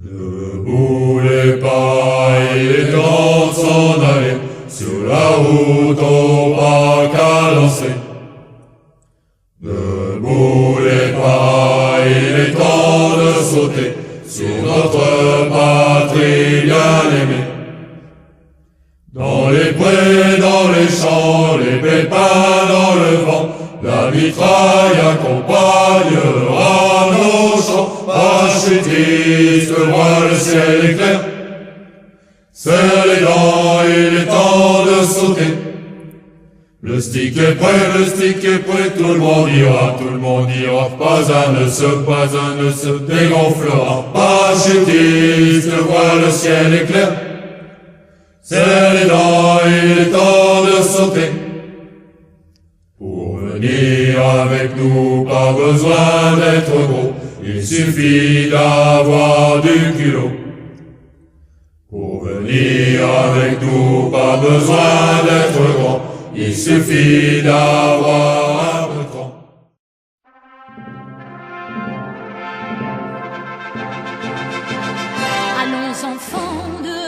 Debout les pas, il est temps de s'en aller, sur la route au pas cadencé. Debout les pas, il est temps de sauter, sur notre patrie bien-aimée. Dans les prés, dans les champs, les pépins dans le vent, la mitraille accompagnera nos chants. Parachutiste, vois le ciel éclair, serre les dents, il est temps de sauter. Le stick est prêt, tout le monde ira, pas un ne se dégonflera. Parachutiste, vois le ciel éclair, serre les dents, il est temps de sauter. Pour venir avec nous, pas besoin d'être gros, il suffit d'avoir du culot. Pour venir avec nous, pas besoin d'être grand, il suffit d'avoir un peu de cran. Allons enfants de